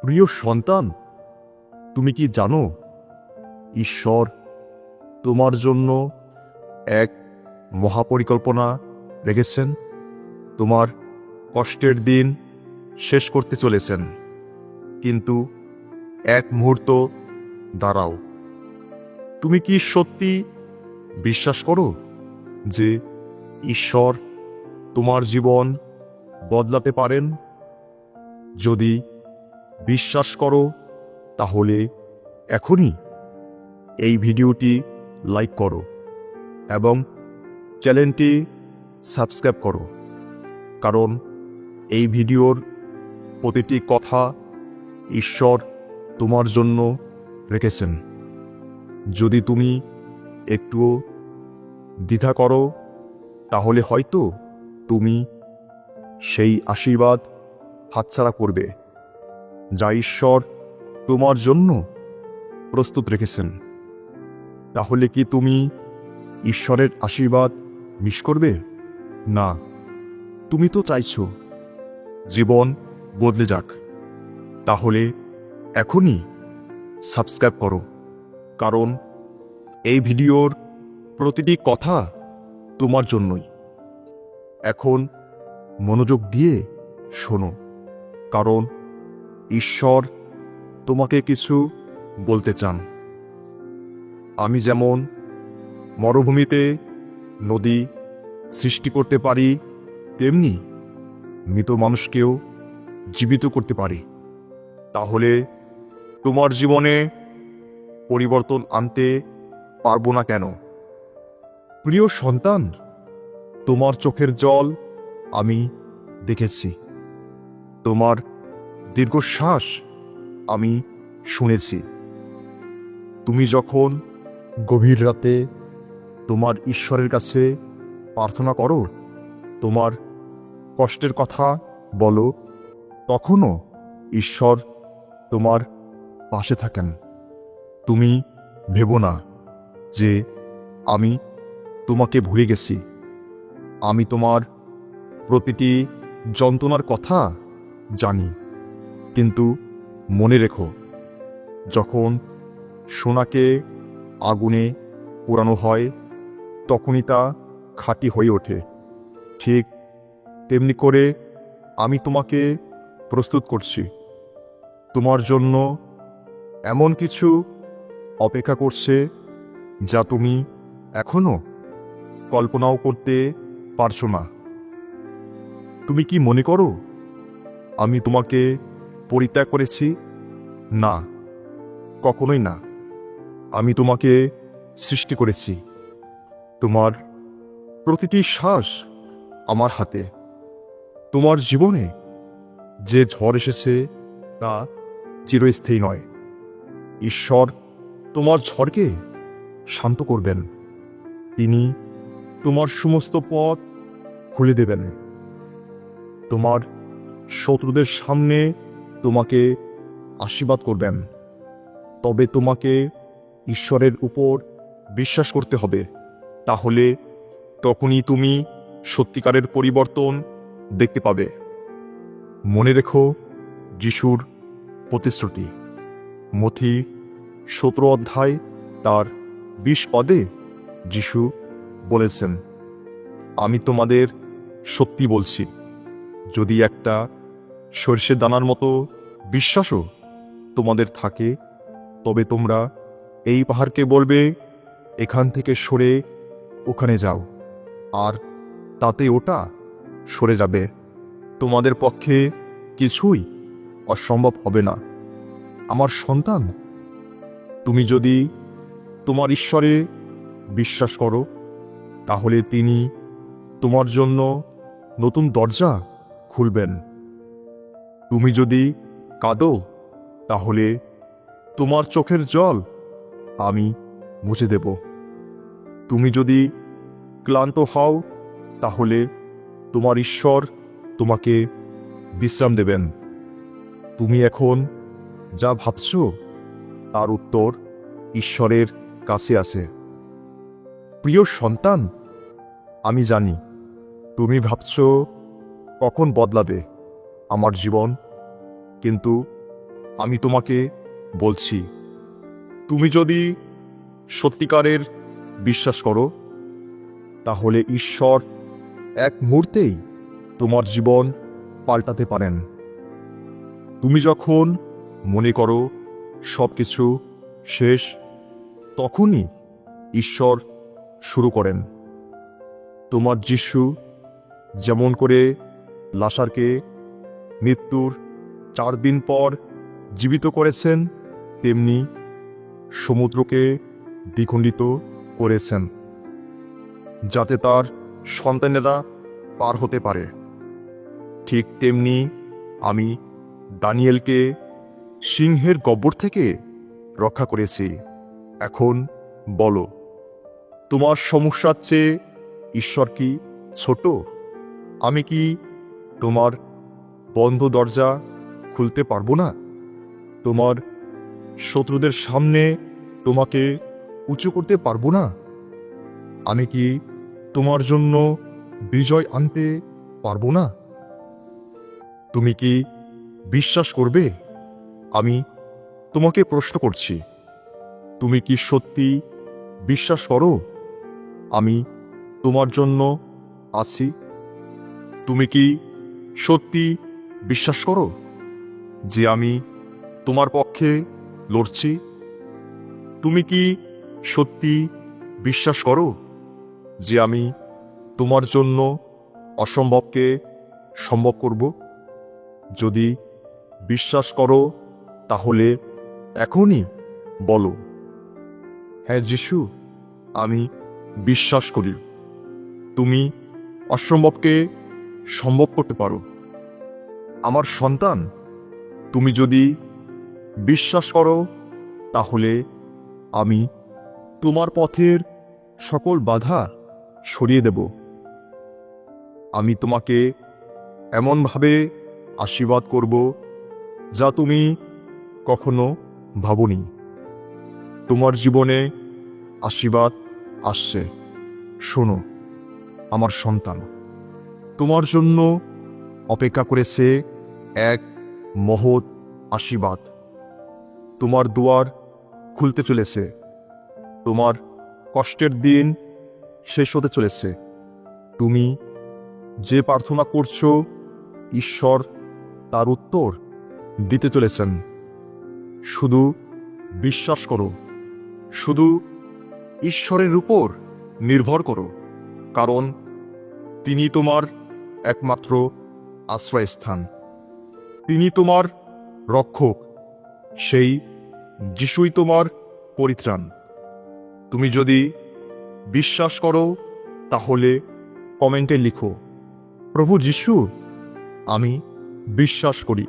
প্রিয় সন্তান, তুমি কি জানো ঈশ্বর তোমার জন্য এক মহাপরিকল্পনা রেখেছেন? তোমার কষ্টের দিন শেষ করতে চলেছেন, কিন্তু এক মুহূর্ত দাঁড়াও। তুমি কি সত্যি বিশ্বাস করো যে ঈশ্বর তোমার জীবন বদলাতে পারেন? যদি বিশ্বাস করো তাহলে এখনই এই ভিডিওটি লাইক করো এবং চ্যানেলটি সাবস্ক্রাইব করো, কারণ এই ভিডিওর প্রতিটি কথা ঈশ্বর তোমার জন্য রেখেছেন। যদি তুমি একটুও দ্বিধা করো তাহলে হয়তো তুমি সেই আশীর্বাদ হাতছাড়া করবে যা ঈশ্বর তোমার জন্য প্রস্তুত রেখেছেন। তাহলে কি তুমি ঈশ্বরের আশীর্বাদ মিস করবে? না, তুমি তো চাইছো জীবন বদলে যাক। তাহলে এখনই সাবস্ক্রাইব করো, কারণ এই ভিডিওর প্রতিটি কথা তোমার জন্যই। এখন মনোযোগ দিয়ে শোনো, কারণ ঈশ্বর তোমাকে কিছু বলতে চান। আমি যেমন মরুভূমিতে নদী সৃষ্টি করতে পারি, তেমনি মৃত মানুষকেও জীবিত করতে পারি। তাহলে তোমার জীবনে পরিবর্তন আনতে পারবো না কেন? প্রিয় সন্তান, তোমার চোখের জল আমি দেখেছি, তোমার দীর্ঘশ্বাস আমি শুনেছি। তুমি যখন গভীর রাতে তোমার ঈশ্বরের কাছে প্রার্থনা করো, তোমার কষ্টের কথা বলো, তখনও ঈশ্বর তোমার পাশে থাকেন। তুমি ভেবো না যে আমি তোমাকে ভুলে গেছি। আমি তোমার প্রতিটি যন্ত্রণার কথা জানি, কিন্তু মনে রেখো, যখন সোনাকে আগুনে পোড়ানো হয় তখনই তা খাঁটি হয়ে ওঠে। ঠিক তেমনি করে আমি তোমাকে প্রস্তুত করছি। তোমার জন্য এমন কিছু অপেক্ষা করছে যা তুমি এখনো কল্পনাও করতে পারছো না। তুমি কি মনে করো আমি তোমাকে পরিত্যাগ করেছি? না, কখনোই না। আমি তোমাকে সৃষ্টি করেছি। তোমার প্রতিটি শ্বাস আমার হাতে। তোমার জীবনে যে ঝড় এসেছে তা চিরস্থায়ী নয়। ঈশ্বর তোমার ঝড়কে শান্ত করবেন। তিনি তোমার সমস্ত পথ খুলে দেবেন। তোমার শত্রুদের সামনে তোমাকে আশীর্বাদ করবেন। তবে তোমাকে ঈশ্বরের উপর বিশ্বাস করতে হবে। তাহলে তখনই তুমি সত্যিকারের পরিবর্তন দেখতে পাবে। মনে রেখো যিশুর প্রতিশ্রুতি। মথি 17 অধ্যায় তার 20 পদে যিশু বলেছেন, আমি তোমাদের সত্যি বলছি, যদি একটা সরষে দানার মতো বিশ্বাসও তোমাদের থাকে, তবে তোমরা এই পাহাড়কে বলবে, এখান থেকে সরে ওখানে যাও, আর তাতে ওটা সরে যাবে। তোমাদের পক্ষে কিছুই অসম্ভব হবে না। আমার সন্তান, তুমি যদি তোমার ঈশ্বরে বিশ্বাস করো, তাহলে তিনি তোমার জন্য নতুন দরজা খুলবেন। তুমি যদি কাঁদো, তাহলে তোমার চোখের জল আমি মুছে দেব। তুমি যদি ক্লান্ত হও, তাহলে তোমার ঈশ্বর তোমাকে বিশ্রাম দেবেন। তুমি এখন যা ভাবছো তার উত্তর ঈশ্বরের কাছে আছে। প্রিয় সন্তান, আমি জানি তুমি ভাবছো কখন বদলাবে আমার জীবন, কিন্তু আমি তোমাকে বলছি, তুমি যদি সত্যিকারের বিশ্বাস করো, তাহলে ঈশ্বর এক মুহূর্তেই তোমার জীবন পাল্টাতে পারেন। তুমি যখন মনে করো সব কিছু শেষ, তখনই ঈশ্বর শুরু করেন। তোমার যিশু যেমন করে লাসারকে মৃত্যুর 4 দিন পর জীবিত করেছেন, তেমনি সমুদ্রকে দ্বিখণ্ডিত করেছেন, যাতে তার সন্তানেরা পার হতে পারে। ঠিক তেমনি আমি দানিয়েলকে সিংহের গব্বর থেকে রক্ষা করেছি। এখন বলো, তোমার সমস্যার চেয়ে ঈশ্বর কি ছোট? আমি কি তোমার বন্ধ দরজা খুলতে পারবো না? তোমার শত্রুদের সামনে তোমাকে উঁচু করতে পারবো না? আমি কি তোমার জন্য বিজয় আনতে পারবো না? তুমি কি বিশ্বাস করবে? আমি তোমাকে প্রশ্ন করছি, তুমি কি সত্যি বিশ্বাস করো আমি তোমার জন্য আছি? তুমি কি সত্যি বিশ্বাস করো যে আমি তোমার পক্ষে লড়ছি? তুমি কি সত্যি বিশ্বাস করো যে আমি তোমার জন্য অসম্ভবকে সম্ভব করব? যদি বিশ্বাস করো, তাহলে এখনই বলো, হ্যাঁ যিশু, আমি বিশ্বাস করি তুমি অসম্ভবকে সম্ভব করতে পারো। আমার সন্তান, তুমি যদি বিশ্বাস করো, তাহলে আমি তোমার পথের সকল বাধা সরিয়ে দেব। আমি তোমাকে এমনভাবে আশীর্বাদ করব যা তুমি কখনো ভাবনি। তোমার জীবনে আশীর্বাদ আসছে। শোনো আমার সন্তান, তোমার জন্য অপেক্ষা করেছে এক মহৎ আশীর্বাদ। তোমার দুয়ার খুলতে চলেছে। তোমার কষ্টের দিন শেষ হতে চলেছে। তুমি যে প্রার্থনা করছো, ঈশ্বর তার উত্তর দিতে চলেছেন। শুধু বিশ্বাস করো, শুধু ঈশ্বরের উপর নির্ভর করো, কারণ তিনি তোমার একমাত্র আশ্রয়স্থান। তিনি তোমার রক্ষক, সেই যিশুই তোমার পরিত্রাণ। তুমি যদি বিশ্বাস করো, তাহলে কমেন্টে লিখো, প্রভু যিশু, আমি বিশ্বাস করি।